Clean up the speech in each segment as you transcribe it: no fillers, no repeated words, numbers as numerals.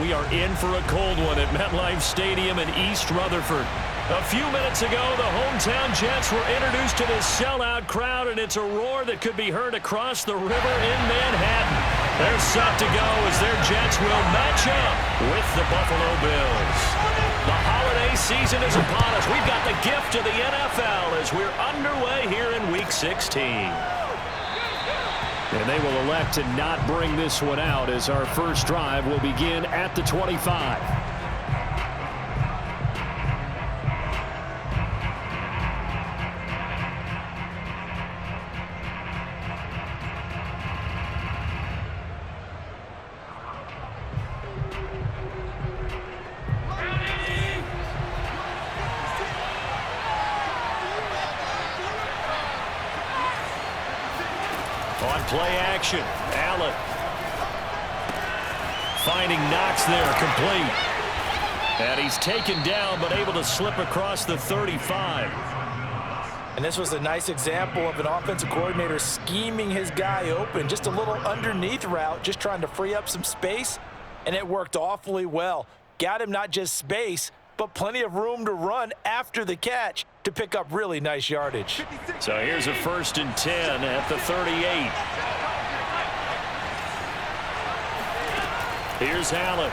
we are in for a cold one at MetLife Stadium in East Rutherford. A few minutes ago, the hometown Jets were introduced to this sellout crowd, and it's a roar that could be heard across the river in Manhattan. They're set to go as their Jets will match up with the Buffalo Bills. The holiday season is upon us. We've got the gift of the NFL as we're underway here in Week 16. And they will elect to not bring this one out as our first drive will begin at the 25. On play action, Allen. Finding Knox there, complete. And he's taken down, but able to slip across the 35. And this was a nice example of an offensive coordinator scheming his guy open. Just a little underneath route, just trying to free up some space. And it worked awfully well. Got him not just space, but plenty of room to run after the catch to pick up really nice yardage. So here's a 1st and 10 at the 38. Here's Allen.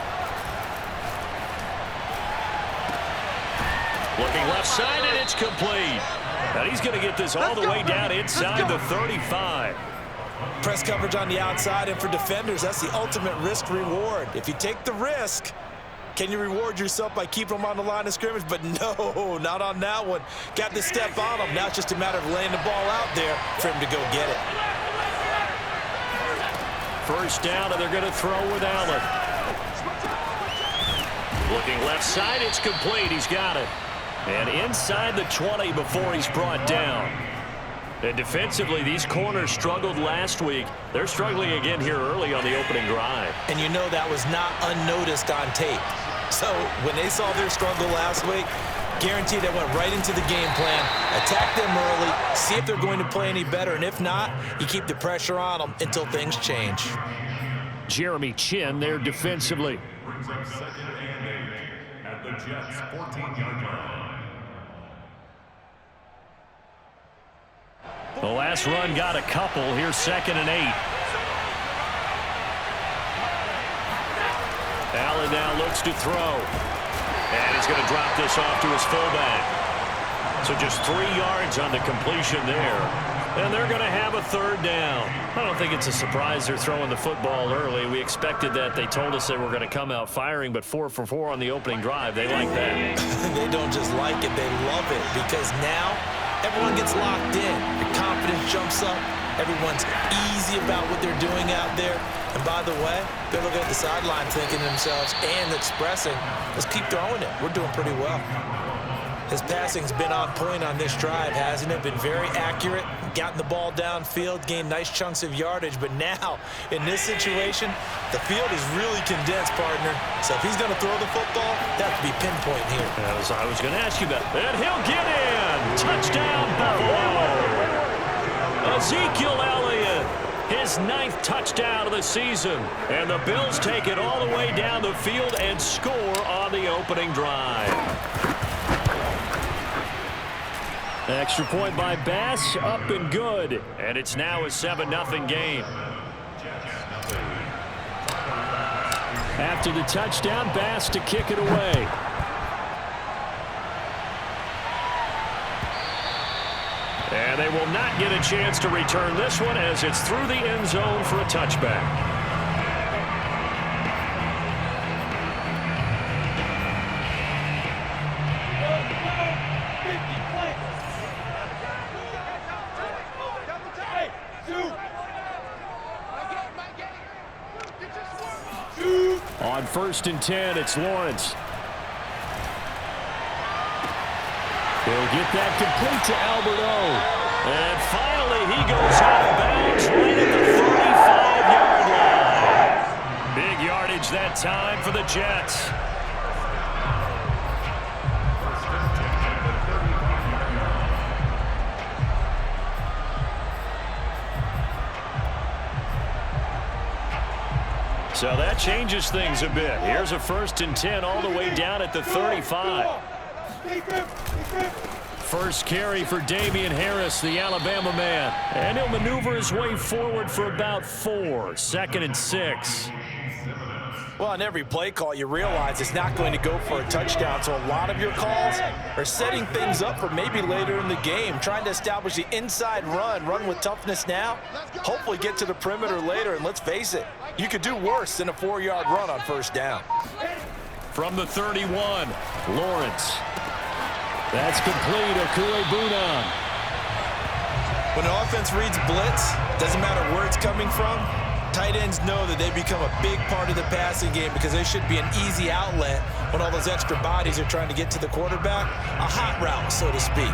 Looking left side, and it's complete. And he's going to get this all the way down inside the 35. Press coverage on the outside, and for defenders, that's the ultimate risk-reward. If you take the risk, can you reward yourself by keeping them on the line of scrimmage? But no, not on that one. Got to step on them. Now it's just a matter of laying the ball out there for him to go get it. First down, and they're going to throw with Allen. Looking left side, it's complete. He's got it. And inside the 20 before he's brought down. And defensively, these corners struggled last week. They're struggling again here early on the opening drive. And you know that was not unnoticed on tape. So when they saw their struggle last week, guaranteed they went right into the game plan, attack them early, see if they're going to play any better. And if not, you keep the pressure on them until things change. Jeremy Chin there defensively. Brings up 2nd and 8 at the Jets' 14-yard line. The last run got a couple. Here's 2nd and 8. Allen now looks to throw. And he's going to drop this off to his fullback. So just 3 yards on the completion there. And they're going to have a 3rd down. I don't think it's a surprise they're throwing the football early. We expected that. They told us they were going to come out firing, but 4 for 4 on the opening drive. They like that. They don't just like it, they love it, because now everyone gets locked in. The confidence jumps up. Everyone's easy about what they're doing out there. And by the way, they're looking at the sideline thinking to themselves and expressing, let's keep throwing it. We're doing pretty well. His passing's been on point on this drive, hasn't it? Been very accurate, gotten the ball downfield, gained nice chunks of yardage. But now, in this situation, the field is really condensed, partner. So if he's going to throw the football, that could be pinpoint here. As I was going to ask you about. And he'll get in. Touchdown, Buffalo. Ezekiel Elliott, his 9th touchdown of the season. And the Bills take it all the way down the field and score on the opening drive. Extra point by Bass, up and good. And it's now a 7-0 game. After the touchdown, Bass to kick it away. And they will not get a chance to return this one as it's through the end zone for a touchback. On 1st and 10, it's Lawrence. He'll get that complete to Albert O. And finally, he goes out of bounds right at the 35-yard line. Big yardage that time for the Jets. So that changes things a bit. Here's a 1st and 10 all the way down at the 35. First carry for Damian Harris, the Alabama man. And he'll maneuver his way forward for about 4. 2nd and 6. Well, on every play call, you realize it's not going to go for a touchdown. So a lot of your calls are setting things up for maybe later in the game, trying to establish the inside run with toughness now, hopefully get to the perimeter later. And let's face it, you could do worse than a 4-yard run on 1st down. From the 31, Lawrence. That's complete. Okuegbunam. When the offense reads blitz, doesn't matter where it's coming from, tight ends know that they become a big part of the passing game because they should be an easy outlet when all those extra bodies are trying to get to the quarterback. A hot route, so to speak.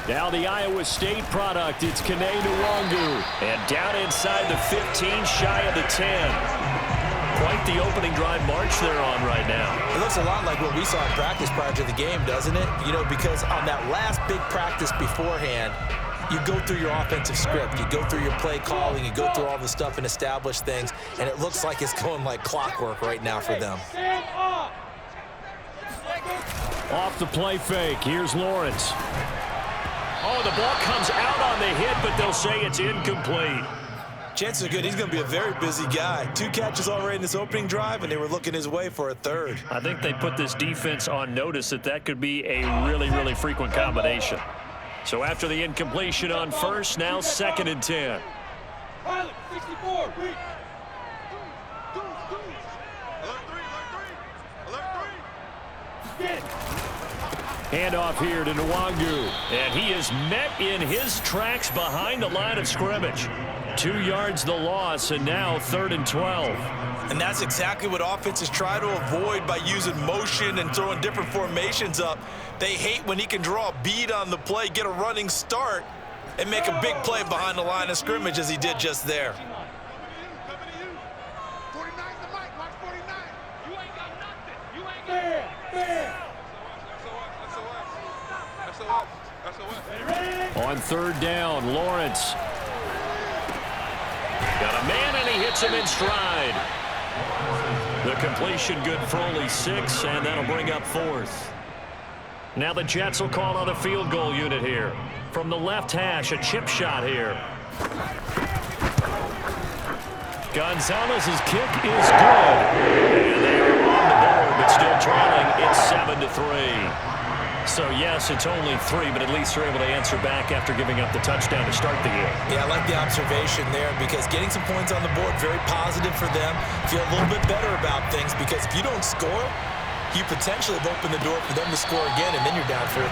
Now the Iowa State product, it's Kene Nwangu. And down inside the 15, shy of the 10. Quite the opening drive march they're on right now. It looks a lot like what we saw in practice prior to the game, doesn't it? You know, because on that last big practice beforehand, you go through your offensive script, you go through your play calling, you go through all the stuff and establish things, and it looks like it's going like clockwork right now for them. Off the play fake, here's Lawrence. Oh, the ball comes out on the hit, but they'll say it's incomplete. Chances are good he's going to be a very busy guy. 2 catches already in this opening drive, and they were looking his way for a 3rd. I think they put this defense on notice that could be a really, really frequent combination. So after the incompletion on 1st, now 2nd and 10. Pilot, 64, read. Handoff here to Nwangu. And he is met in his tracks behind the line of scrimmage. 2 yards the loss, and now 3rd and 12. And that's exactly what offenses try to avoid by using motion and throwing different formations up. They hate when he can draw a bead on the play, get a running start, and make a big play behind the line of scrimmage as he did just there. On 3rd down, Lawrence. Got a man, and he hits him in stride. The completion good for only 6, and that'll bring up 4th. Now the Jets will call on a field goal unit here. From the left hash, a chip shot here. Gonzalez's kick is good. And they are on the board, but still trailing. It's 7-3. So, yes, it's only 3, but at least they're able to answer back after giving up the touchdown to start the game. Yeah, I like the observation there because getting some points on the board, very positive for them. Feel a little bit better about things because if you don't score, you potentially have opened the door for them to score again, and then you're down 14.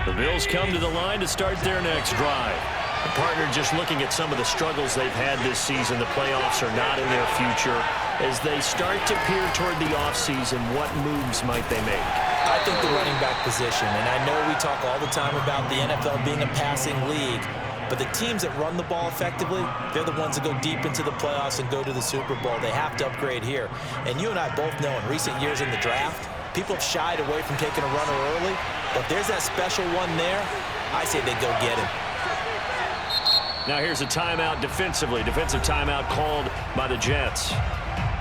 The Bills come to the line to start their next drive. The partner just looking at some of the struggles they've had this season. The playoffs are not in their future. As they start to peer toward the offseason, what moves might they make? I think the running back position, and I know we talk all the time about the NFL being a passing league, but the teams that run the ball effectively, they're the ones that go deep into the playoffs and go to the Super Bowl. They have to upgrade here. And you and I both know in recent years in the draft, people have shied away from taking a runner early, but if there's that special one there, I say they go get him. Now here's a timeout defensively. Defensive timeout called by the Jets.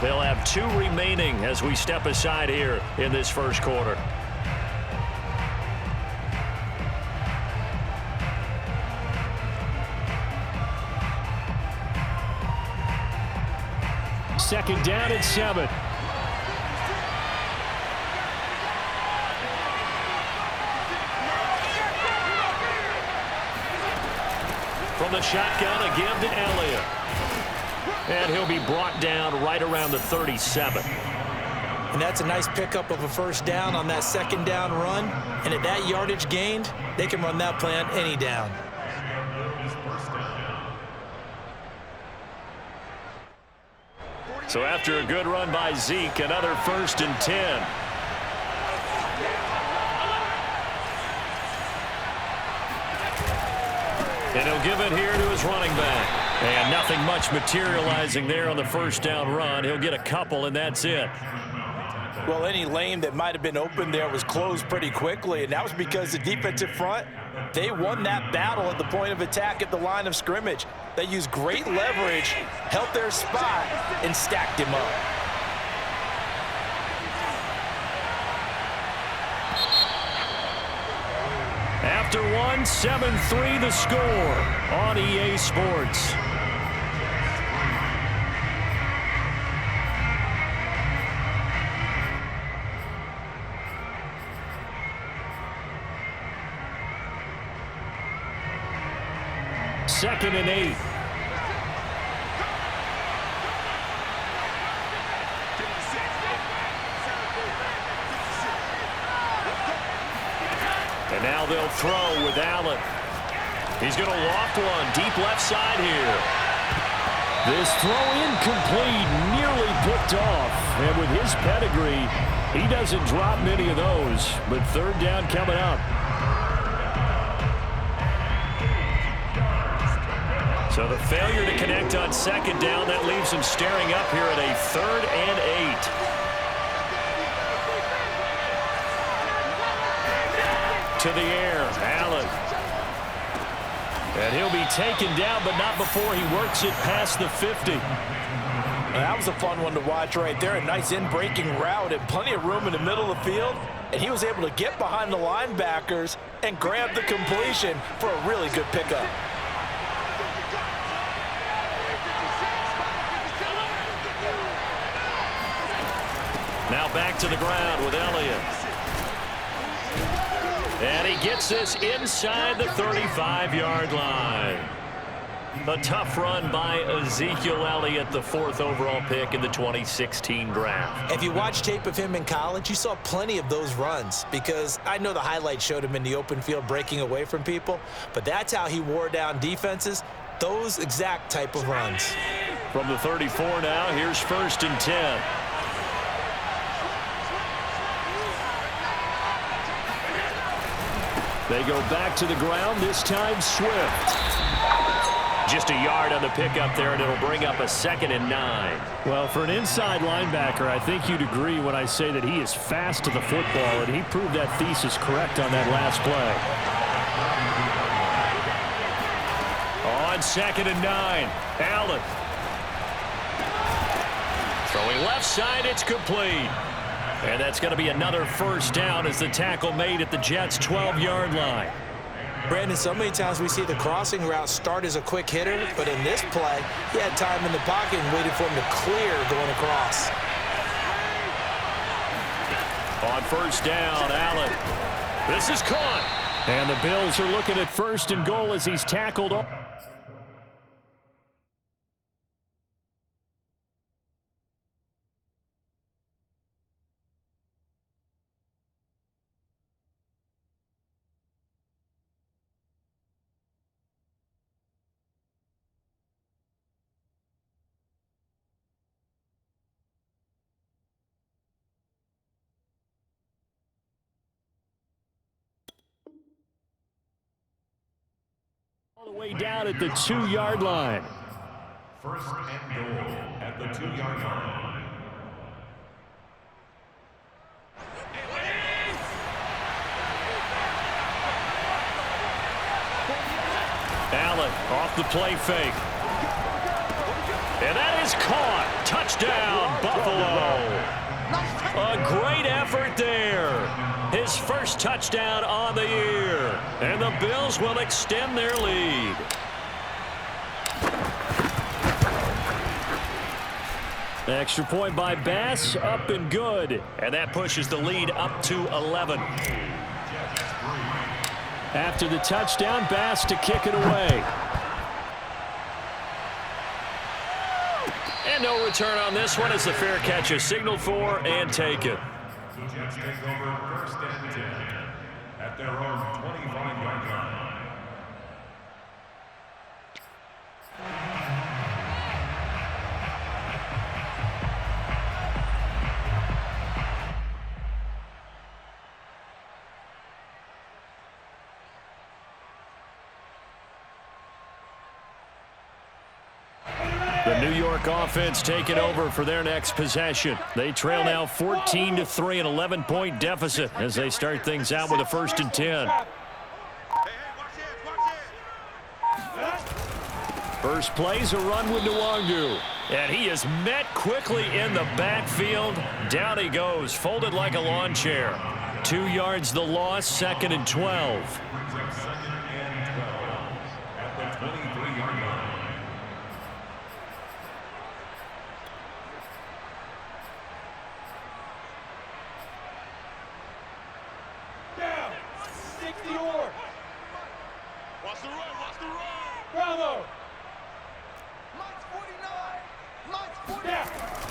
They'll have 2 remaining as we step aside here in this first quarter. Second down and 7. From the shotgun again to Elliott. And he'll be brought down right around the 37. And that's a nice pickup of a first down on that second down run. And at that yardage gained, they can run that play on any down. So after a good run by Zeke, another 1st and 10. And he'll give it here to his running back. And nothing much materializing there on the first down run. He'll get a couple, and that's it. Well, any lane that might have been open there was closed pretty quickly, and that was because the defensive front, they won that battle at the point of attack at the line of scrimmage. They used great leverage, held their spot, and stacked him up. After one, 7-3 the score on EA Sports. Second and 8. And now they'll throw with Allen. He's going to loft one deep left side here. This throw incomplete, nearly picked off. And with his pedigree, he doesn't drop many of those. But third down coming up. So the failure to connect on second down, that leaves him staring up here at a 3rd and 8. To the air, Allen. And he'll be taken down, but not before he works it past the 50. That was a fun one to watch right there. A nice in-breaking route and plenty of room in the middle of the field. And he was able to get behind the linebackers and grab the completion for a really good pickup. Now back to the ground with Elliott. And he gets this inside the 35-yard line. A tough run by Ezekiel Elliott, the 4th overall pick in the 2016 draft. If you watch tape of him in college, you saw plenty of those runs, because I know the highlights showed him in the open field breaking away from people, but that's how he wore down defenses, those exact type of runs. From the 34 now, here's 1st and 10. They go back to the ground, this time Swift. Just a yard on the pickup there, and it'll bring up a 2nd and 9. Well, for an inside linebacker, I think you'd agree when I say that he is fast to the football, and he proved that thesis correct on that last play. On 2nd and 9, Allen. Throwing left side, it's complete. And that's going to be another first down as the tackle made at the Jets' 12-yard line. Brandon, so many times we see the crossing route start as a quick hitter, but in this play, he had time in the pocket and waited for him to clear going across. On first down, Allen. This is caught. And the Bills are looking at 1st and goal as he's tackled up. All the way down at the 2-yard line. 1st and goal at the 2-yard line. Allen off the play fake. And that is caught. Touchdown, Buffalo. A great effort there. His first touchdown on the year. And the Bills will extend their lead. Extra point by Bass, up and good. And that pushes the lead up to 11. After the touchdown, Bass to kick it away. And no return on this one as the fair catch is signaled for and taken. The Jets take over 1st and 10 at their own 25-yard line. The New York offense taking over for their next possession. They trail now 14-3, an 11-point deficit as they start things out with a 1st and 10. First play's a run with Nwangu. And he is met quickly in the backfield. Down he goes, folded like a lawn chair. 2 yards the loss, 2nd and 12.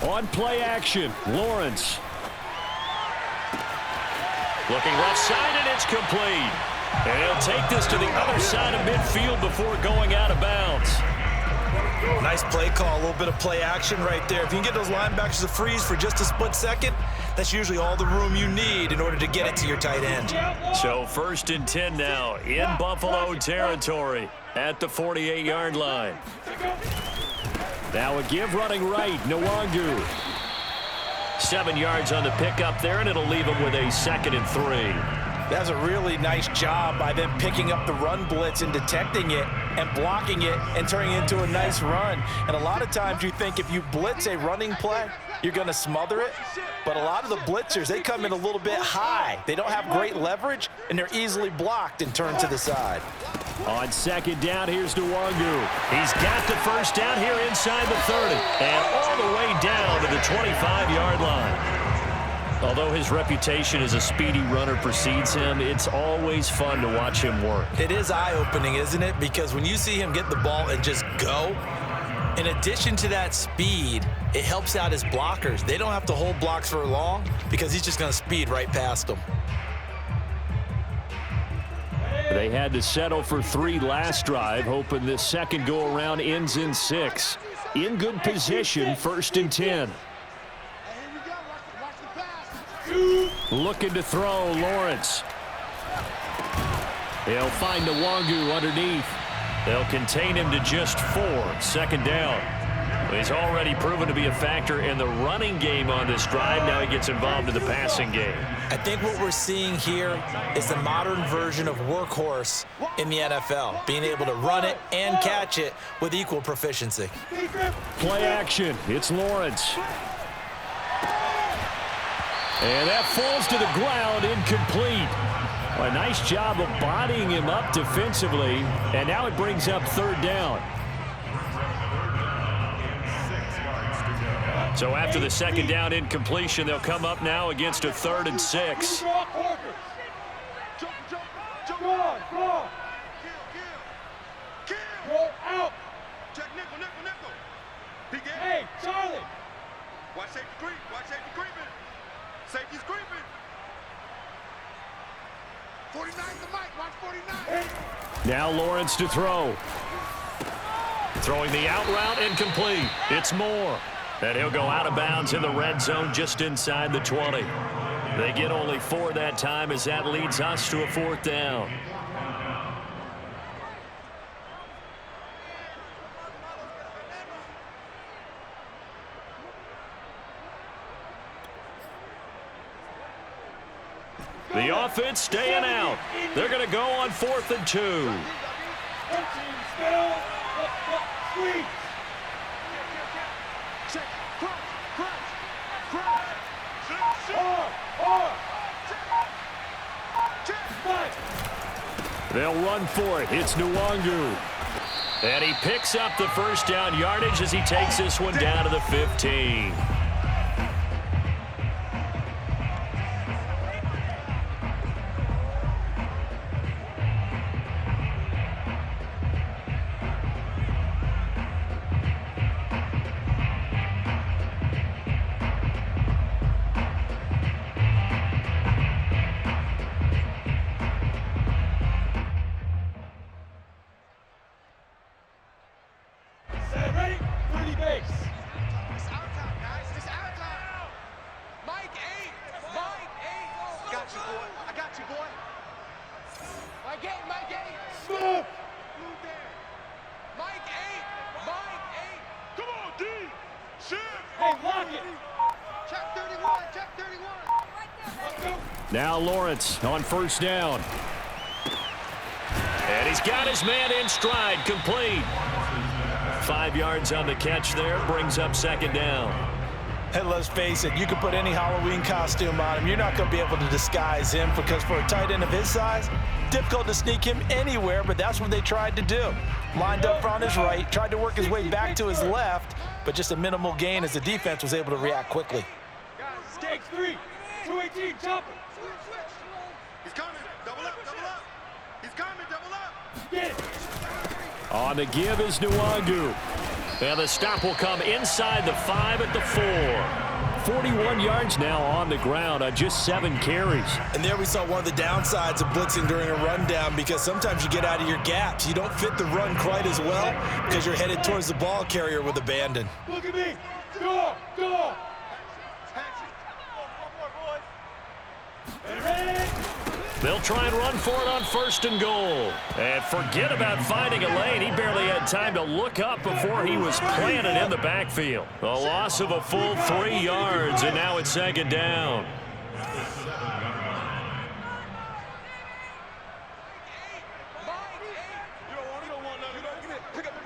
On play action, Lawrence. Looking left side, and it's complete. And he'll take this to the other side of midfield before going out of bounds. Nice play call, a little bit of play action right there. If you can get those linebackers to freeze for just a split second, that's usually all the room you need in order to get it to your tight end. So 1st and 10 now in Buffalo territory at the 48-yard line. Now a give running right, Nwangu. 7 yards on the pickup there, and it'll leave him with a 2nd and 3. That's a really nice job by them picking up the run blitz and detecting it and blocking it and turning it into a nice run. And a lot of times you think if you blitz a running play, you're going to smother it. But a lot of the blitzers, they come in a little bit high. They don't have great leverage, and they're easily blocked and turned to the side. On 2nd down, here's Nwangu. He's got the 1st down here inside the 30 and all the way down to the 25-yard line. Although his reputation as a speedy runner precedes him, it's always fun to watch him work. It is eye-opening, isn't it? Because when you see him get the ball and just go, in addition to that speed, it helps out his blockers. They don't have to hold blocks for long because he's just going to speed right past them. They had to settle for 3 last drive, hoping this second go-around ends in 6. In good position, 1st and 10. Looking to throw, Lawrence. They'll find Nwangu underneath. They'll contain him to just 4, 2nd down. He's already proven to be a factor in the running game on this drive. Now he gets involved in the passing game. I think what we're seeing here is the modern version of workhorse in the NFL, being able to run it and catch it with equal proficiency. Play action. It's Lawrence. And that falls to the ground, incomplete. A nice job of bodying him up defensively, and now it brings up 3rd down. So after the 2nd down incompletion, they'll come up now against a 3rd and 6. Hey, Charlie! Watch safety creep. Watch safety creeping. Safety's creeping. 49's the mic. Watch 49. Now Lawrence to throw. Throwing the out route incomplete. It's Moore. And he'll go out of bounds in the red zone just inside the 20. They get only 4 that time as that leads us to a 4th down. The offense staying out. They're going to go on 4th and 2. They'll run for it. It's Nwangu. And he picks up the 1st down yardage as he takes this one down to the 15. space. It's our time, guys. It's our time. Mike 8. Mike 8. Got you, boy. I got you, boy. Mike 8. Mike 8. Move. Move there. Mike 8. Mike 8. Come on, D. Shift. Hey, lock it. Check 31. Check 31. Let's go. Now Lawrence on first down. And he's got his man in stride, complete. 5 yards on the catch there, brings up second down. And let's face it, you can put any Halloween costume on him. You're not going to be able to disguise him because for a tight end of his size, difficult to sneak him anywhere, but that's what they tried to do. Lined up on his right, tried to work his way back to his left, but just a minimal gain as the defense was able to react quickly. Stakes 3. 218. Chopper. He's coming. Double up. Double up. He's coming. Double up. Get it. On the give is Nwangu. And the stop will come inside the 5 at the 4. 41 yards now on the ground on just 7 carries. And there we saw one of the downsides of blitzing during a rundown because sometimes you get out of your gaps. You don't fit the run quite as well because you're headed towards the ball carrier with abandon. Look at me. Go. Go. They'll try and run for it on first and goal. And forget about finding a lane. He barely had time to look up before he was planted in the backfield. A loss of a full 3 yards, and now it's second down.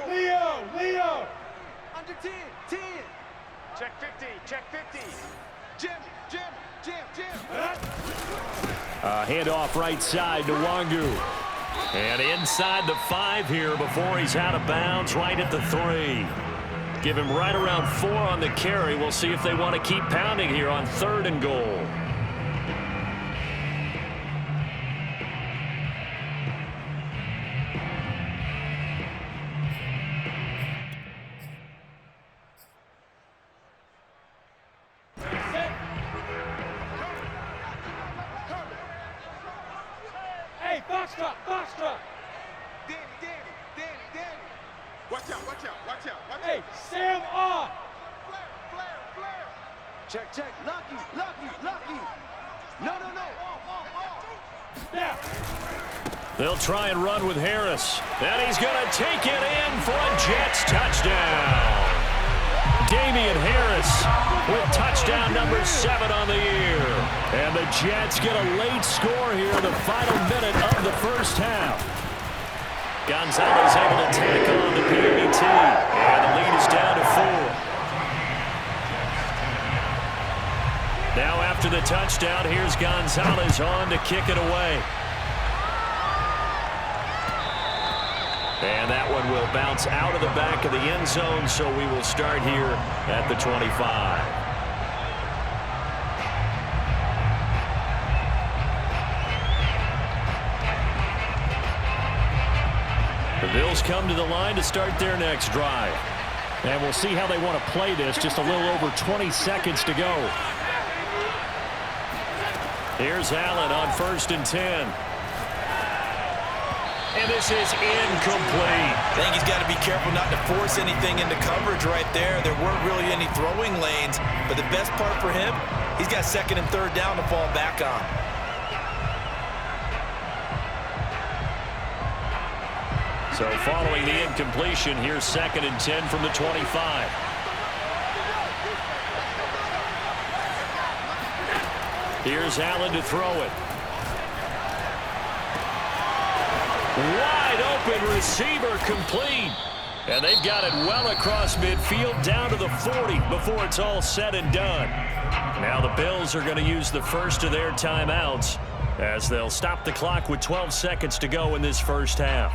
Leo. Under 10. 10. Check 50. Check 50. Jim. Handoff right side to Nwangu. And inside the 5 here before he's out of bounds, right at the 3. Give him right around 4 on the carry. We'll see if they want to keep pounding here on third and goal. Hey, Foxtrot. Danny. Watch out. Hey, Sam on. Flare. Check. Lucky. No. Now. They'll try and run with Harris. And he's going to take it in for a Jets touchdown. Damian Harris with touchdown number 7 on the year. And the Jets get a late score here in the final minute of the first half. Gonzalez able to tack on the PAT. And the lead is down to 4. Now after the touchdown, here's Gonzalez on to kick it away. And that one will bounce out of the back of the end zone, so we will start here at the 25. The Bills come to the line to start their next drive. And we'll see how they want to play this. Just a little over 20 seconds to go. Here's Allen on first and 10. And this is incomplete. I think he's got to be careful not to force anything into coverage right there. There weren't really any throwing lanes, but the best part for him, he's got second and third down to fall back on. So following the incompletion, here's second and 10 from the 25. Here's Allen to throw it. Wide open receiver complete. And they've got it well across midfield down to the 40 before it's all said and done. Now the Bills are going to use the first of their timeouts as they'll stop the clock with 12 seconds to go in this first half.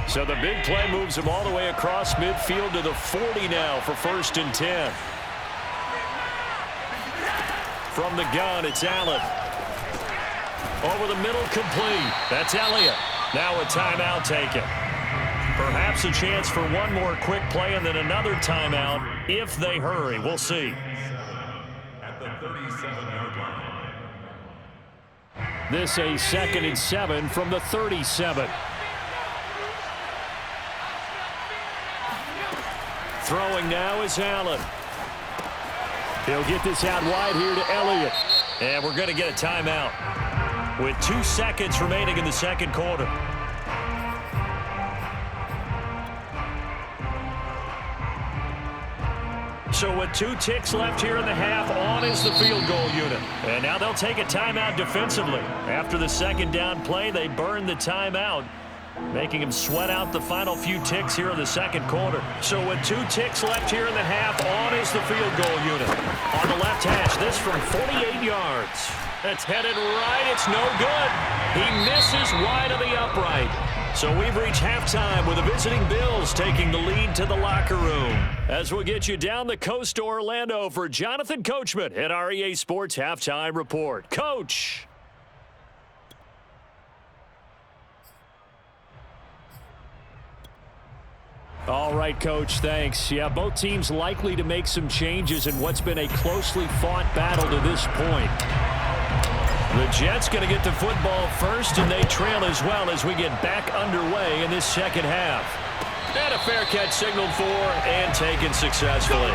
So the big play moves him all the way across midfield to the 40 now for first and 10. From the gun, it's Allen. Over the middle, complete. That's Elliott. Now a timeout taken. Perhaps a chance for one more quick play and then another timeout if they hurry. We'll see. At the 37-yard line. This a second and 7 from the 37. Throwing now is Allen. He'll get this out wide here to Elliott. And we're going to get a timeout with 2 seconds remaining in the second quarter. So with 2 ticks left here in the half, on is the field goal unit. And now they'll take a timeout defensively. After the second down play, they burn the timeout, making him sweat out the final few ticks here in the second quarter. So with 2 ticks left here in the half, on is the field goal unit. On the left hash, this from 48 yards. It's headed right. It's no good. He misses wide of the upright. So we've reached halftime with the visiting Bills taking the lead to the locker room. As we'll get you down the coast to Orlando for Jonathan Coachman at our EA Sports Halftime Report. Coach. All right, Coach, thanks. Yeah, both teams likely to make some changes in what's been a closely fought battle to this point. The Jets going to get the football first, and they trail as well as we get back underway in this second half. And a fair catch signaled for and taken successfully.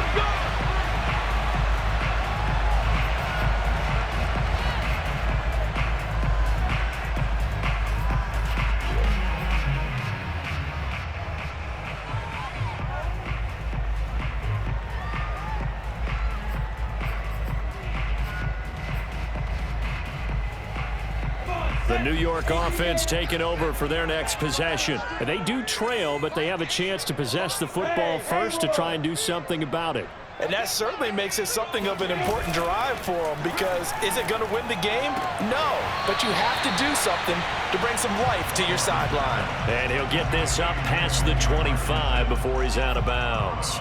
The New York offense taking over for their next possession. And they do trail, but they have a chance to possess the football first to try and do something about it. And that certainly makes it something of an important drive for them, because is it going to win the game? No, but you have to do something to bring some life to your sideline. And he'll get this up past the 25 before he's out of bounds.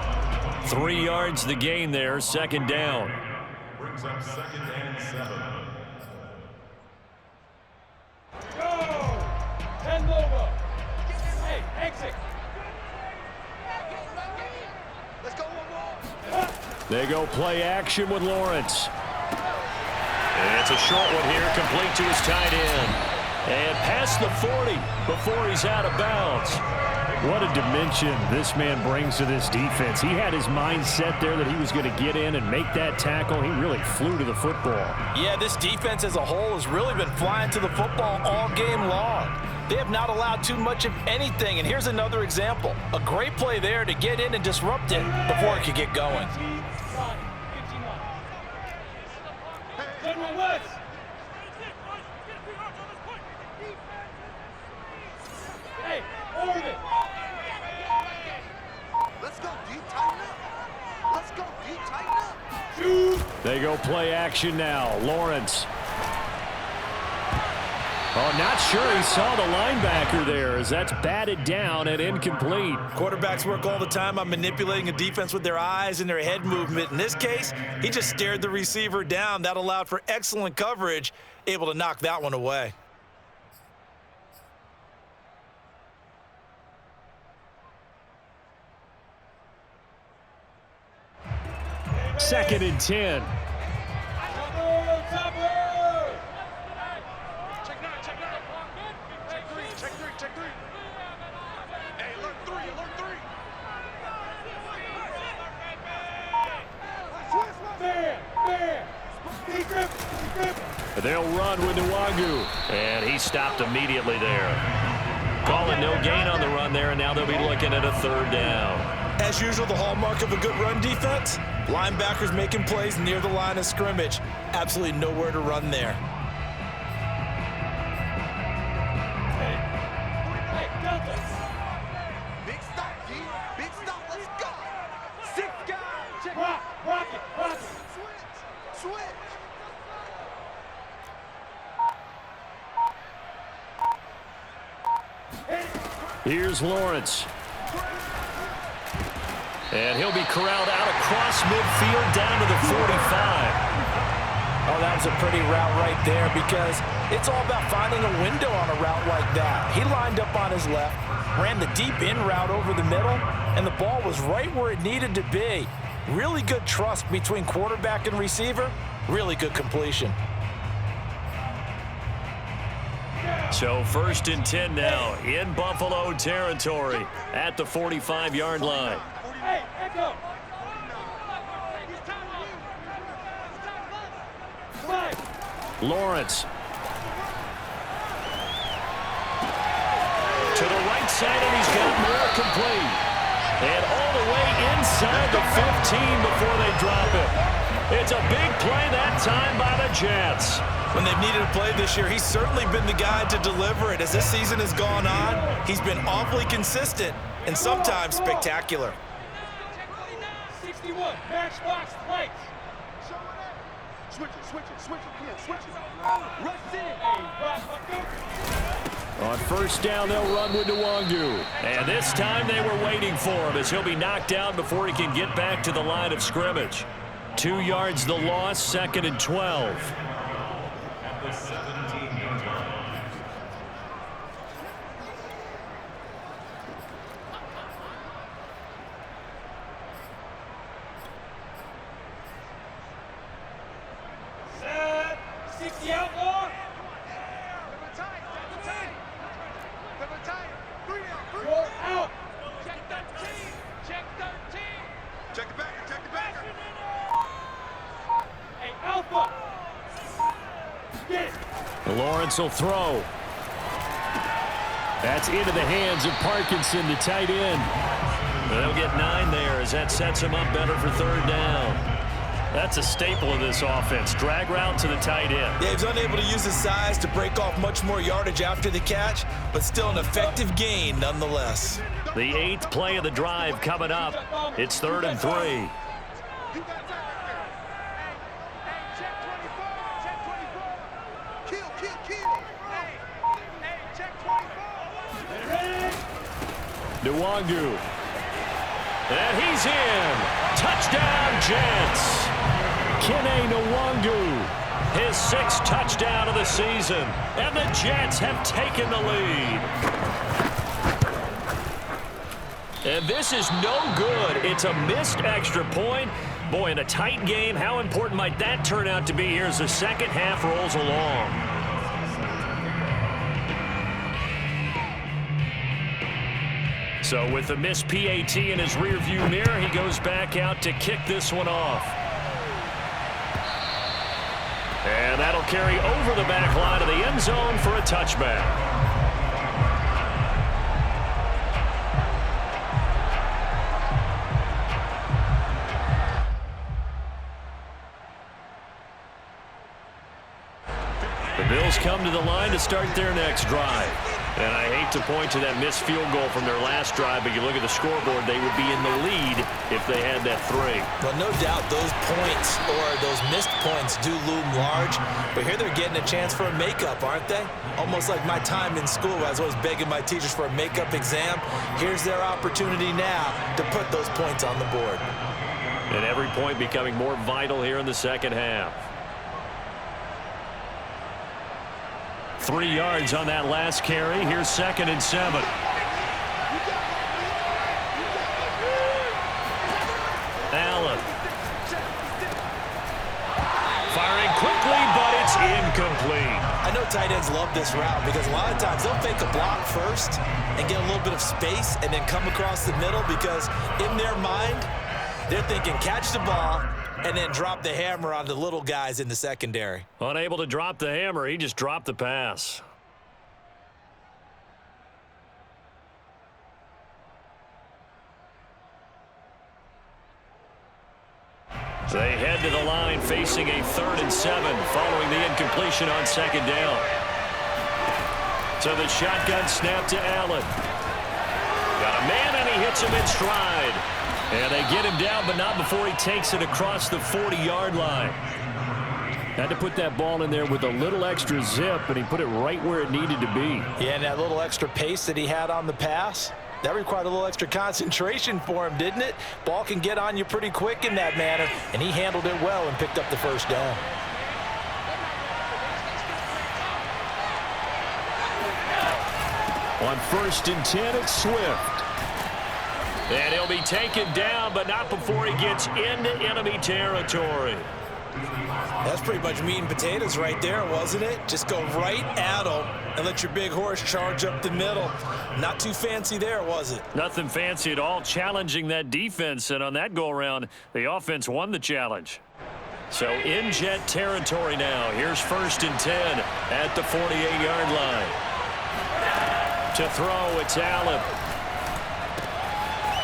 3 yards the gain there, second down. Brings up 2nd and 7. Go! 10 over. Hey, exit. Let's go one more. They go play action with Lawrence. And it's a short one here, complete to his tight end. And past the 40 before he's out of bounds. What a dimension this man brings to this defense. He had his mind set there that he was going to get in and make that tackle. He really flew to the football. Yeah, this defense as a whole has really been flying to the football all game long. They have not allowed too much of anything, and here's another example. A great play there to get in and disrupt it before it could get going. General West. Hey, Oregon. Let's go deep, tighten up. Let's go deep, tighten up. Shoot. They go play action now. Lawrence. Oh, not sure he saw the linebacker there as that's batted down and incomplete. Quarterbacks work all the time on manipulating a defense with their eyes and their head movement. In this case, he just stared the receiver down. That allowed for excellent coverage, able to knock that one away. Second and 10. Check 9, check 9. Check 3, check 3, check 3. Hey, alert 3, alert 3. Man. Deep grip. They'll run with Nwangu. And he stopped immediately there. Calling no gain on the run there, and now they'll be looking at a third down. As usual, the hallmark of a good run defense, linebackers making plays near the line of scrimmage. Absolutely nowhere to run there. Hey, Delta. Big stop, D. Big stop, let's go. 6 guys. Check. Rock it. Switch. Here's Lawrence. And he'll be corralled out across midfield down to the 45. Oh, that was a pretty route right there, because it's all about finding a window on a route like that. He lined up on his left, ran the deep in route over the middle, and the ball was right where it needed to be. Really good trust between quarterback and receiver. Really good completion. So 1st and 10 now in Buffalo territory at the 45-yard line. Hey, Let's go. Five. Lawrence. To the right side, and he's got more complete. And all the way inside the 15 before they drop it. It's a big play that time by the Jets. When they've needed a play this year, he's certainly been the guy to deliver it. As this season has gone on, he's been awfully consistent and sometimes spectacular. 61, matchbox lights. Switch it, come on, switch it. Rush in. Hey, Rock, On first down, they'll run with Nwangu. And this time they were waiting for him as he'll be knocked down before he can get back to the line of scrimmage. 2 yards the loss, 2nd and 12. At the 17-yard line. Set. 60 outlaw. Four out. Check 13. Check 13. Check the backer. Check the backer. Hey, Alpha. Get it. Lawrence will throw. That's into the hands of Parkinson, the tight end. They'll get 9 there as that sets him up better for 3rd down. That's a staple of this offense. Drag route to the tight end. Yeah, he's unable to use his size to break off much more yardage after the catch, but still an effective gain nonetheless. The 8th play of the drive coming up. It's 3rd and 3. You got that right there. Hey, check 24. Check 24. Kill. Hey, check 24. Nwangu. And he's in. Touchdown, Jets. Kene Nwangu, his 6th touchdown of the season. And the Jets have taken the lead. And this is no good. It's a missed extra point. Boy, in a tight game, how important might that turn out to be here as the second half rolls along? So with the missed PAT in his rearview mirror, he goes back out to kick this one off. And that'll carry over the back line of the end zone for a touchback. The Bills come to the line to start their next drive. And I hate to point to that missed field goal from their last drive, but you look at the scoreboard, they would be in the lead if they had that 3. Well, no doubt those points or those missed points do loom large, but here they're getting a chance for a makeup, aren't they? Almost like my time in school where I was always begging my teachers for a makeup exam. Here's their opportunity now to put those points on the board. And every point becoming more vital here in the second half. 3 yards on that last carry. Here's 2nd and 7. Allen. Firing quickly, but it's incomplete. I know tight ends love this route because a lot of times they'll fake a block first and get a little bit of space and then come across the middle because in their mind, they're thinking catch the ball and then drop the hammer on the little guys in the secondary. Unable to drop the hammer, he just dropped the pass. They head to the line facing a 3rd and 7 following the incompletion on 2nd down. So the shotgun snap to Allen. Got a man and he hits him in stride. And they get him down, but not before he takes it across the 40-yard line. Had to put that ball in there with a little extra zip, and he put it right where it needed to be. Yeah, and that little extra pace that he had on the pass, that required a little extra concentration for him, didn't it? Ball can get on you pretty quick in that manner, and he handled it well and picked up the 1st down. On 1st and 10, it's Swift. And he'll be taken down, but not before he gets into enemy territory. That's pretty much meat and potatoes right there, wasn't it? Just go right at them and let your big horse charge up the middle. Not too fancy there, was it? Nothing fancy at all, challenging that defense, and on that go-around, the offense won the challenge. So in Jet territory now. Here's 1st and 10 at the 48-yard line. To throw, it's Allen.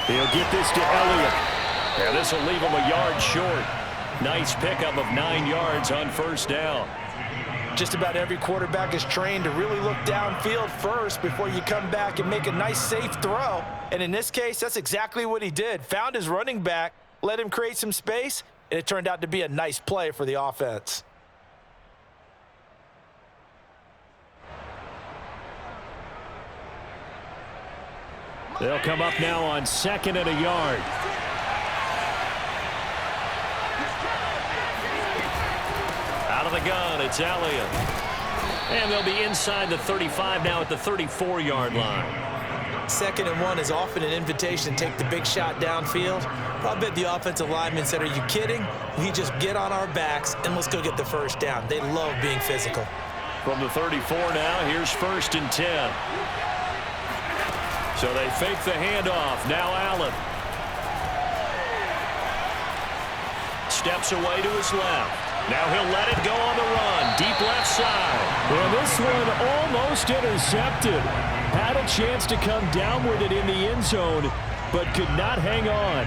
He'll get this to Elliott. Yeah, this will leave him a yard short. Nice pickup of 9 yards on 1st down. Just about every quarterback is trained to really look downfield first before you come back and make a nice, safe throw. And in this case, that's exactly what he did. Found his running back, let him create some space, and it turned out to be a nice play for the offense. They'll come up now on 2nd and a yard. Out of the gun, it's Elliott. And they'll be inside the 35 now at the 34-yard line. 2nd and 1 is often an invitation to take the big shot downfield. I bet the offensive lineman said, are you kidding? We just get on our backs and let's go get the 1st down. They love being physical. From the 34 now, here's 1st and 10. So they fake the handoff. Now Allen. Steps away to his left. Now he'll let it go on the run. Deep left side. And this one almost intercepted. Had a chance to come down with it in the end zone, but could not hang on.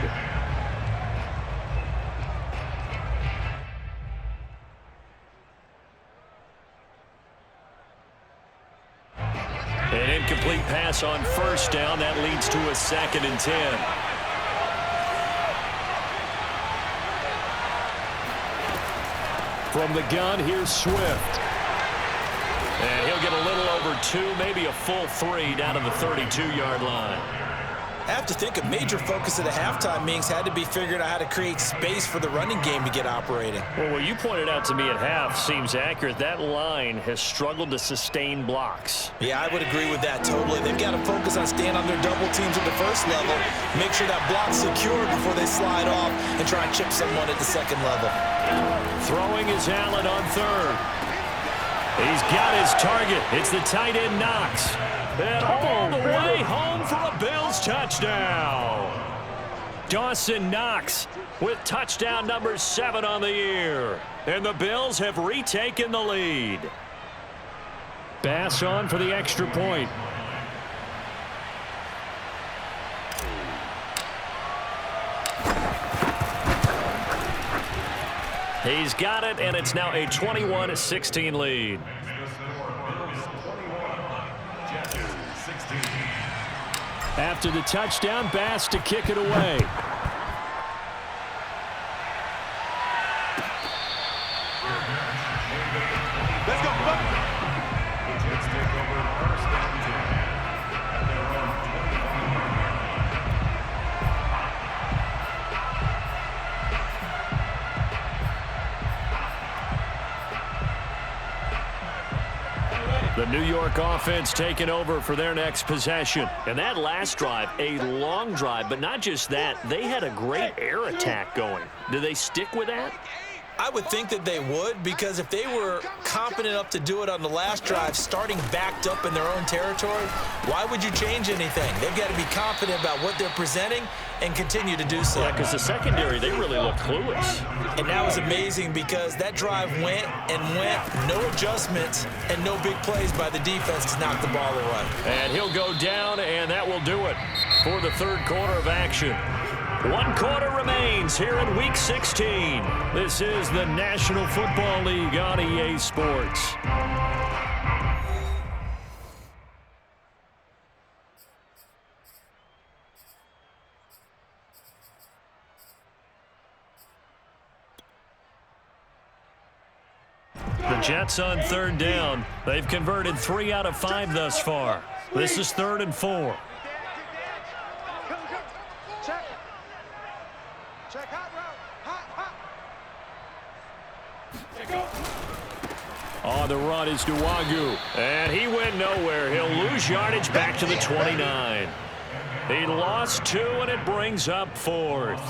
An incomplete pass on 1st down. That leads to a 2nd and 10. From the gun, here's Swift. And he'll get a little over 2, maybe a full 3 down to the 32-yard line. I have to think a major focus of the halftime meetings had to be figuring out how to create space for the running game to get operating. Well, what you pointed out to me at half seems accurate. That line has struggled to sustain blocks. Yeah, I would agree with that totally. They've got to focus on staying on their double teams at the 1st level, make sure that block's secure before they slide off and try and chip someone at the 2nd level. Throwing is Allen on 3rd. He's got his target. It's the tight end Knox. And all the way home for a Bills touchdown. Dawson Knox with touchdown number 7 on the year. And the Bills have retaken the lead. Bass on for the extra point. He's got it, and it's now a 21-16 lead. After the touchdown, Bass to kick it away. Let's go, Jets take over 1st and 10 at their own 25-yard line. The New York offense taking over for their next possession. And that last drive, a long drive, but not just that. They had a great air attack going. Do they stick with that? I would think that they would, because if they were confident enough to do it on the last drive, starting backed up in their own territory, why would you change anything? They've got to be confident about what they're presenting and continue to do so. Yeah, because the secondary, they really looked clueless. And that was amazing because that drive went and went, no adjustments and no big plays by the defense to knock the ball away. And he'll go down, and that will do it for the 3rd quarter of action. 1 quarter remains here in Week 16. This is the National Football League on EA Sports. The Jets on 3rd down. They've converted 3 out of 5 thus far. This is 3rd and 4. Check hot route. Hot. On the run is Nwagu. And he went nowhere. He'll lose yardage back to the 29. He lost 2, and it brings up 4th.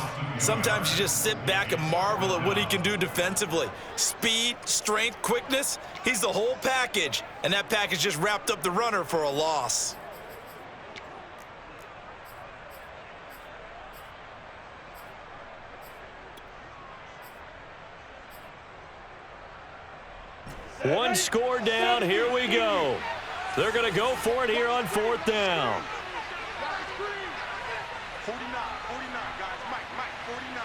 Sometimes you just sit back and marvel at what he can do defensively. Speed, strength, quickness, he's the whole package. And that package just wrapped up the runner for a loss. One score down. Here we go. They're going to go for it here on 4th down. 49, guys. Mike, 49.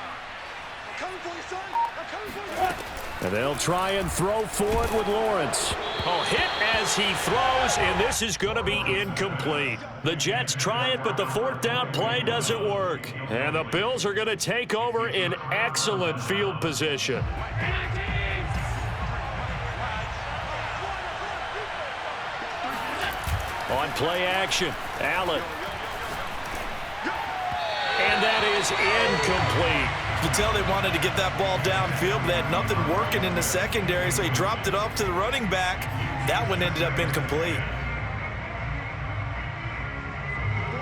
I'm coming for you, son. I'm coming for you. And they'll try and throw for it with Lawrence. Oh, hit as he throws, and this is going to be incomplete. The Jets try it, but the 4th down play doesn't work. And the Bills are going to take over in excellent field position. On play action, Allen. And that is incomplete. You can tell they wanted to get that ball downfield, but they had nothing working in the secondary, so he dropped it off to the running back. That one ended up incomplete.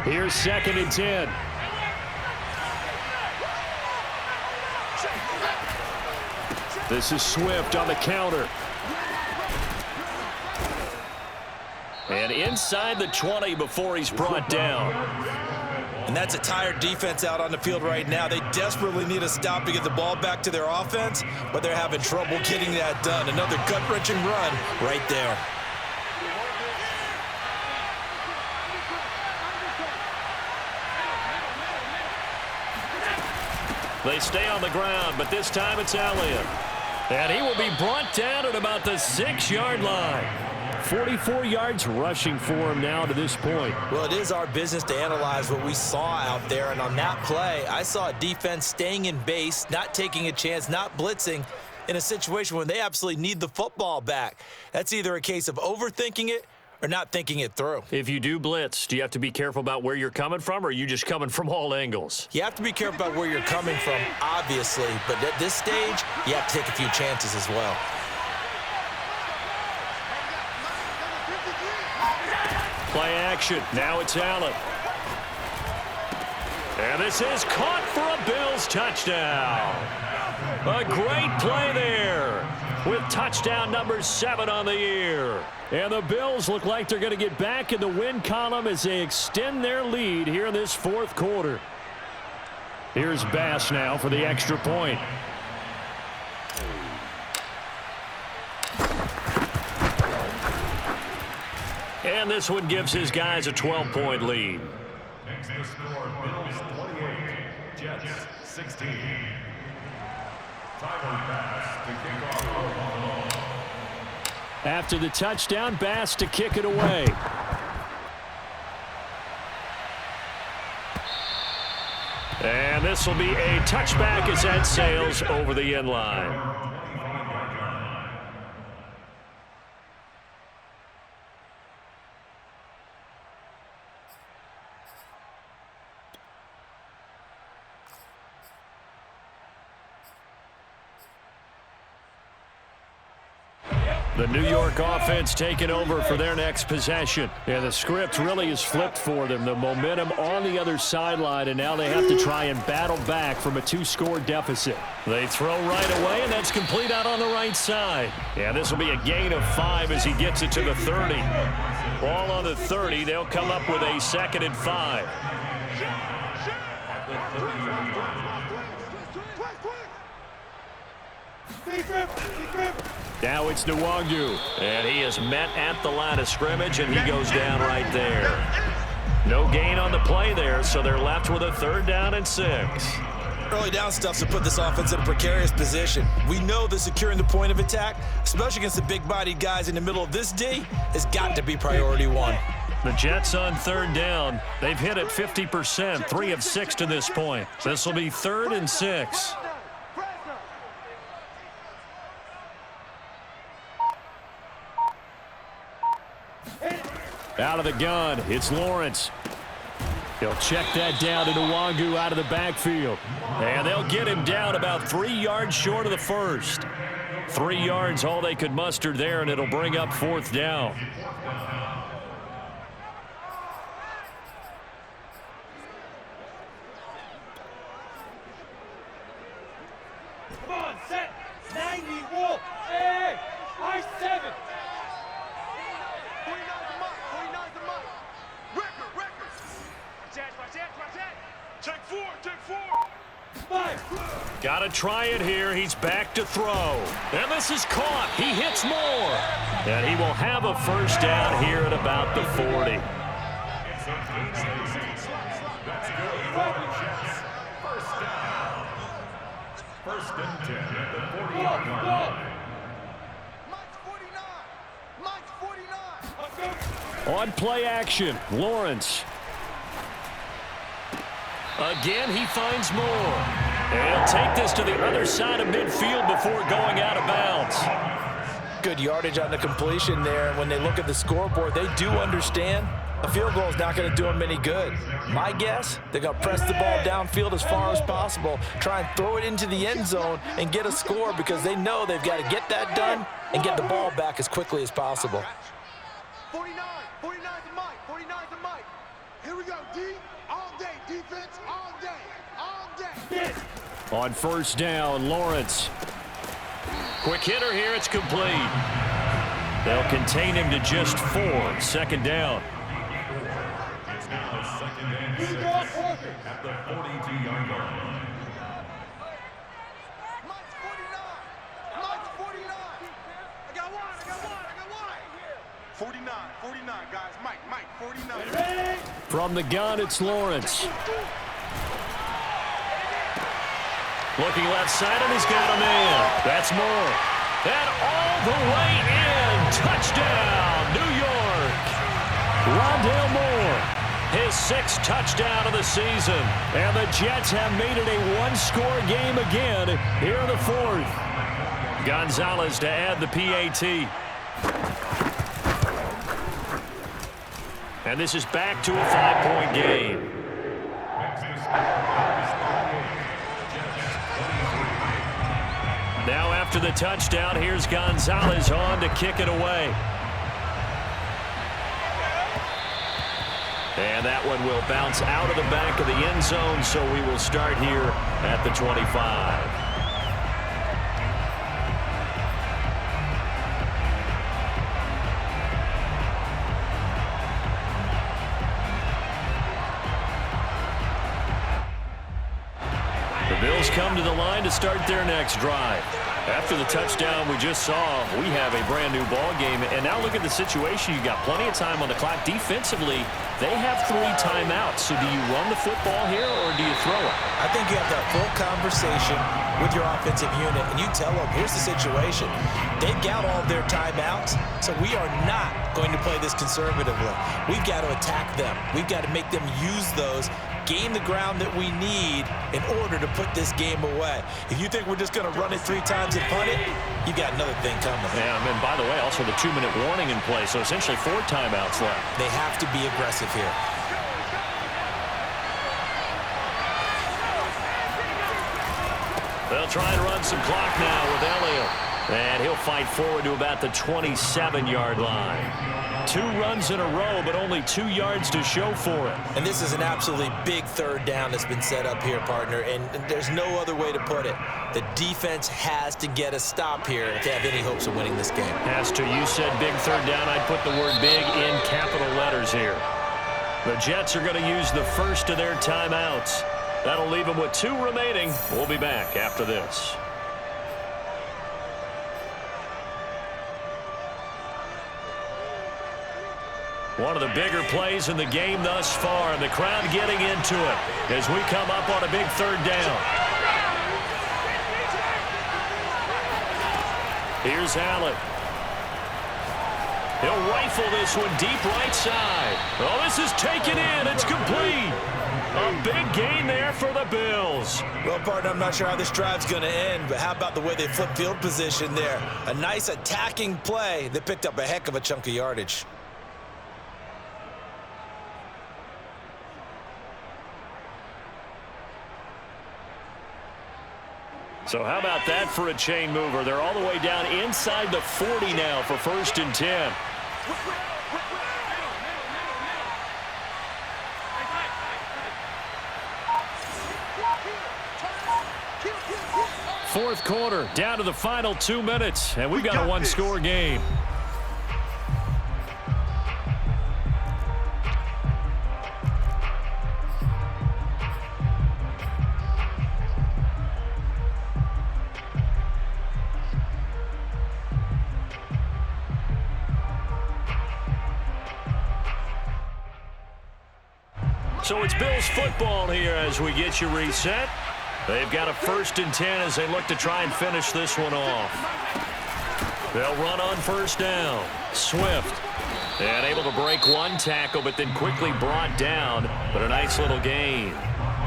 Here's 2nd and 10. This is Swift on the counter. And inside the 20 before he's brought down. And that's a tired defense out on the field right now. They desperately need a stop to get the ball back to their offense, but they're having trouble getting that done. Another gut-wrenching run right there. They stay on the ground, but this time it's Elliott. And he will be brought down at about the 6-yard line. 44 yards rushing for him now to this point. Well, it is our business to analyze what we saw out there, and on that play, I saw a defense staying in base, not taking a chance, not blitzing in a situation where they absolutely need the football back. That's either a case of overthinking it or not thinking it through. If you do blitz, do you have to be careful about where you're coming from, or are you just coming from all angles? You have to be careful about where you're coming from, obviously, but at this stage, you have to take a few chances as well. Play action. Now it's Allen. And this is caught for a Bills touchdown. A great play there with touchdown number 7 on the year. And the Bills look like they're going to get back in the win column as they extend their lead here in this 4th quarter. Here's Bass now for the extra point. And this one gives his guys a 12-point lead. Next to score, Bills 28, Jets 16. Tyler Bass to kick off. After the touchdown, Bass to kick it away. And this will be a touchback as that sails over the end line. The New York offense taking over for their next possession. And the script really is flipped for them. The momentum on the other sideline, and now they have to try and battle back from a 2-score deficit. They throw right away, and that's complete out on the right side. Yeah, this will be a gain of 5 as he gets it to the 30. Ball on the 30. They'll come up with a 2nd and 5. Now it's Nwangu, and he is met at the line of scrimmage, and he goes down right there. No gain on the play there, so they're left with a 3rd down and 6. Early down stuff to put this offense in a precarious position. We know that securing the point of attack, especially against the big-bodied guys in the middle of this D, has got to be priority 1. The Jets on 3rd down. They've hit it 50%, 3 of 6 to this point. This will be 3rd and 6. Out of the gun, it's Lawrence. He'll check that down to Nwangu out of the backfield. And they'll get him down about 3 yards short of the first. 3 yards all they could muster there, and it'll bring up 4th down. Take four. Five. Got to try it here. He's back to throw. And this is caught. He hits more. And he will have a first down here at about the 40. That's good for the Jets. First down. First and 10 at the 40-yard line. Mike's 49. On play action, Lawrence. Again, he finds more. And he'll take this to the other side of midfield before going out of bounds. Good yardage on the completion there. And when they look at the scoreboard, they do understand a field goal is not going to do them any good. My guess, they're going to press the ball downfield as far as possible, try and throw it into the end zone and get a score because they know they've got to get that done and get the ball back as quickly as possible. 49 to Mike. 49 to Mike. Here we go, D. All day. Defense all day. On first down, Lawrence. Quick hitter here. It's complete. They'll contain him to just 4. Second down. It's now second and 6 at the 42-yard line. Mike's 49. I got one. 49, guys. Mike, 49. From the gun, it's Lawrence. Looking left side, and he's got a man. That's Moore. And all the way in. Touchdown, New York. Rondale Moore, his 6th touchdown of the season. And the Jets have made it a one-score game again here in the 4th. Gonzalez to add the PAT. And this is back to a 5-point game. Now after the touchdown, here's Gonzalez on to kick it away. And that one will bounce out of the back of the end zone, so we will start here at the 25. The Bills come to the line to start their next drive. After the touchdown we just saw, we have a brand new ball game. And now look at the situation. You've got plenty of time on the clock. Defensively, they have 3 timeouts. So do you run the football here or do you throw it? I think you have that full conversation with your offensive unit, and you tell them, here's the situation. They've got all their timeouts, so we are not going to play this conservatively. We've got to attack them. We've got to make them use those, gain the ground that we need in order to put this game away. If you think we're just going to run it 3 times and punt it, you got another thing coming. Yeah, and by the way, also the 2-minute warning in play, so essentially 4 timeouts left. They have to be aggressive here. They'll try and run some clock now with Elliott. And he'll fight forward to about the 27-yard line. 2 runs in a row, but only 2 yards to show for it. And this is an absolutely big 3rd down that's been set up here, partner, and there's no other way to put it. The defense has to get a stop here if they have any hopes of winning this game. Has to. You said big 3rd down. I'd put the word big in capital letters here. The Jets are going to use the first of their timeouts. That'll leave them with 2 remaining. We'll be back after this. One of the bigger plays in the game thus far, and the crowd getting into it as we come up on a big 3rd down. Here's Allen. He'll rifle this one deep right side. Oh, this is taken in. It's complete. A big gain there for the Bills. Well, partner, I'm not sure how this drive's going to end, but how about the way they flip field position there? A nice attacking play that picked up a heck of a chunk of yardage. So how about that for a chain mover? They're all the way down inside the 40 now for 1st and 10. Fourth quarter, down to the final 2 minutes, and we've got a one-score game. So it's Bills football here as we get you reset. They've got a 1st and 10 as they look to try and finish this one off. They'll run on 1st down. Swift. And able to break one tackle, but then quickly brought down. But a nice little gain.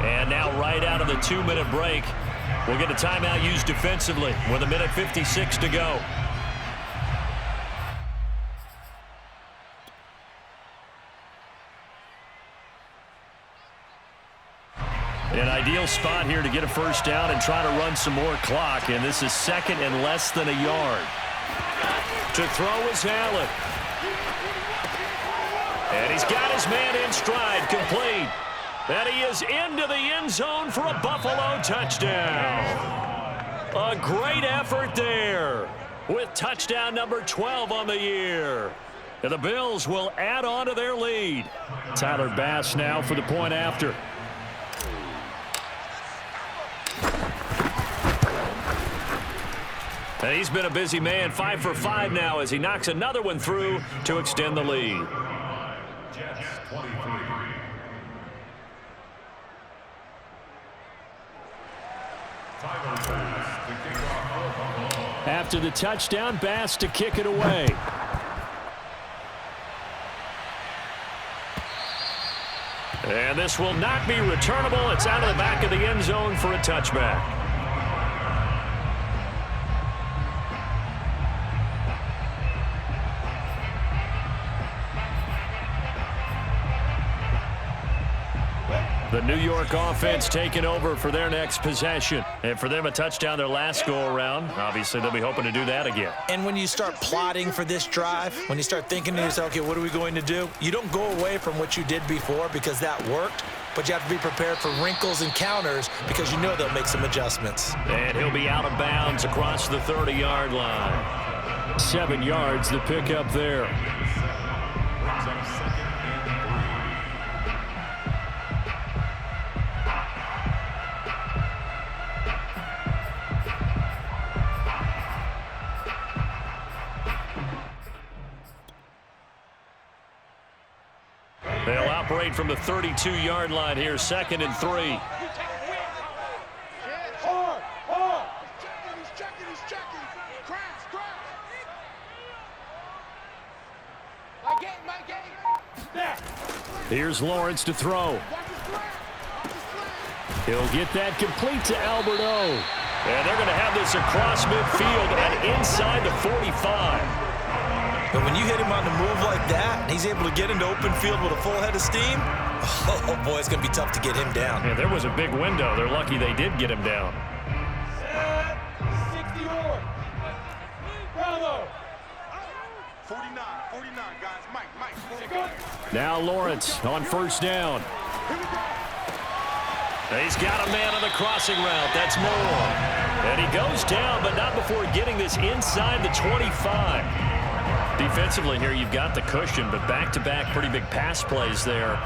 And now right out of the 2-minute break, we'll get a timeout used defensively with 1:56 to go. An ideal spot here to get a 1st down and try to run some more clock. And this is 2nd and less than a yard. To throw is Allen. And he's got his man in stride, complete. And he is into the end zone for a Buffalo touchdown. A great effort there with touchdown number 12 on the year. And the Bills will add on to their lead. Tyler Bass now for the point after. And he's been a busy man, 5 for 5 now as he knocks another one through to extend the lead. After the touchdown, Bass to kick it away. And this will not be returnable. It's out of the back of the end zone for a touchback. The New York offense taking over for their next possession. And for them, a touchdown their last go-around. Obviously, they'll be hoping to do that again. And when you start plotting for this drive, when you start thinking to yourself, okay, what are we going to do? You don't go away from what you did before because that worked, but you have to be prepared for wrinkles and counters because you know they'll make some adjustments. And he'll be out of bounds across the 30-yard line. 7 yards, the pickup there. They'll operate from the 32-yard line here, 2nd and 3. Hard. He's checking. Crash. My game. Here's Lawrence to throw. He'll get that complete to Alberto. And they're going to have this across midfield and inside the 45. But when you hit him on the move like that, and he's able to get into open field with a full head of steam, oh boy, it's going to be tough to get him down. Yeah, there was a big window. They're lucky they did get him down. 64. Bravo. 49, guys. Mike. Now Lawrence on 1st down. He's got a man on the crossing route. That's Moore. And he goes down, but not before getting this inside the 25. Defensively here, you've got the cushion, but back-to-back pretty big pass plays there.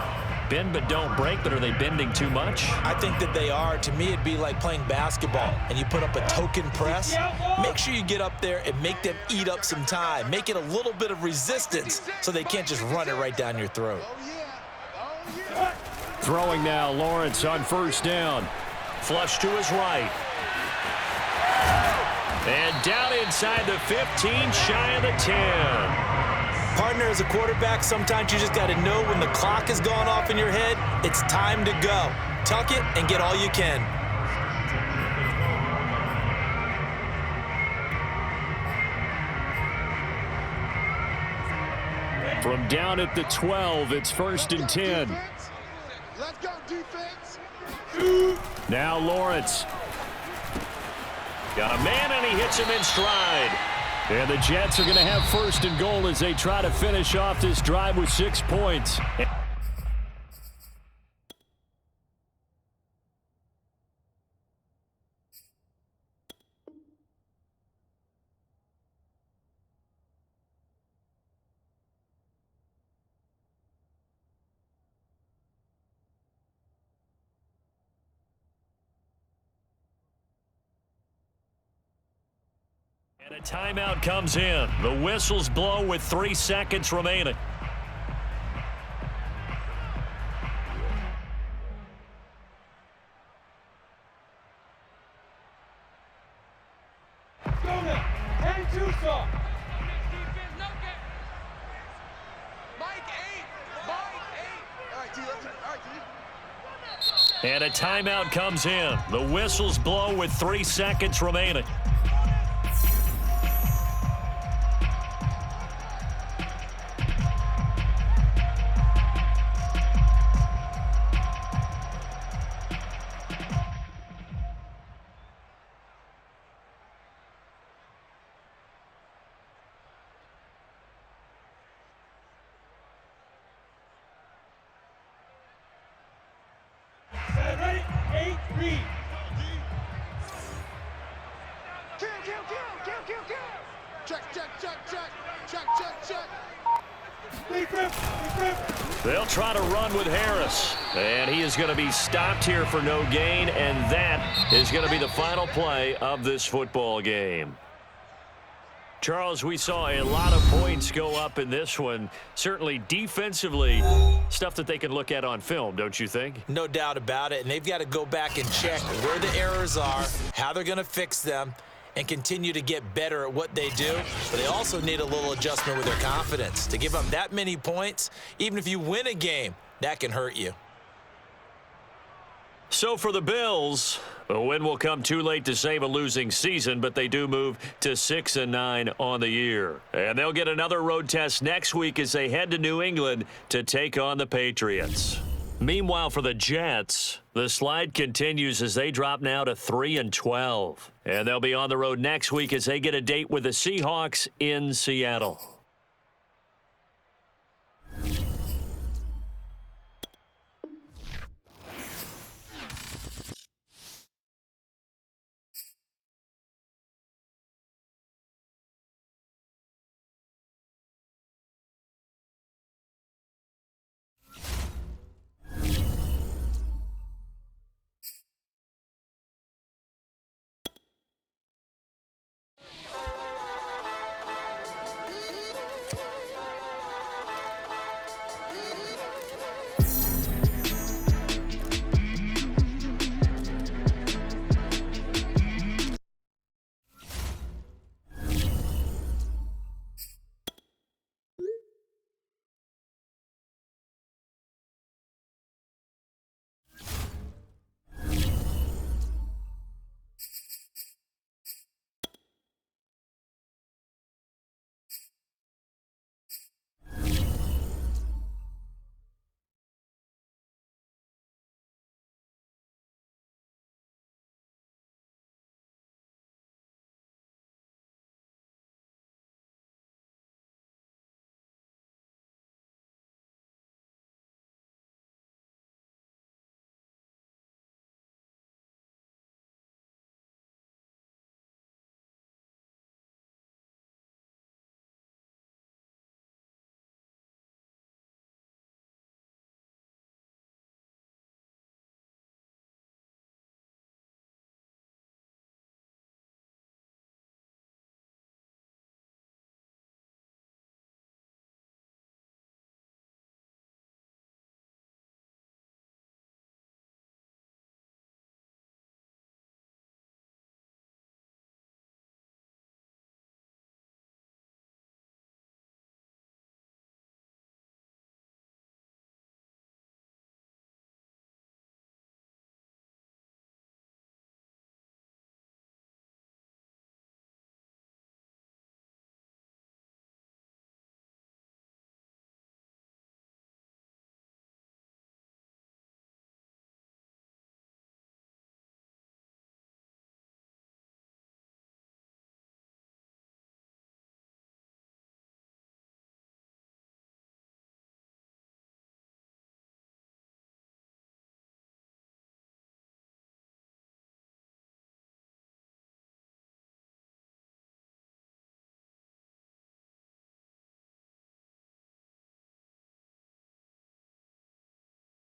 Bend but don't break, but are they bending too much? I think that they are. To me, it'd be like playing basketball, and you put up a token press. Make sure you get up there and make them eat up some time. Make it a little bit of resistance so they can't just run it right down your throat. Throwing now, Lawrence on 1st down. Flush to his right. And down inside the 15, shy of the 10. Partner, as a quarterback, sometimes you just got to know when the clock has gone off in your head, it's time to go. Tuck it and get all you can. From down at the 12, it's 1st and 10. Let's go, defense. Now Lawrence. Got a man, and he hits him in stride. And the Jets are going to have 1st and goal as they try to finish off this drive with 6 points. And a timeout comes in. The whistles blow with 3 seconds remaining. Too soft. Mike 8. Mike 8. All right, D. Let's all right, D. And a timeout comes in. The whistles blow with 3 seconds remaining. Ready? 8, read. Kill, kill, kill, kill, kill, kill. Check, check, check, check. Check, check, check. Lead rip. They'll try to run with Harris. And he is going to be stopped here for no gain. And that is going to be the final play of this football game. Charles, we saw a lot of points go up in this one. Certainly defensively, stuff that they can look at on film, don't you think? No doubt about it. And they've got to go back and check where the errors are, how they're going to fix them, and continue to get better at what they do. But they also need a little adjustment with their confidence. To give up that many points, even if you win a game, that can hurt you. So for the Bills, a win will come too late to save a losing season, but they do move to 6-9 on the year. And they'll get another road test next week as they head to New England to take on the Patriots. Meanwhile, for the Jets, the slide continues as they drop now to 3-12. And they'll be on the road next week as they get a date with the Seahawks in Seattle.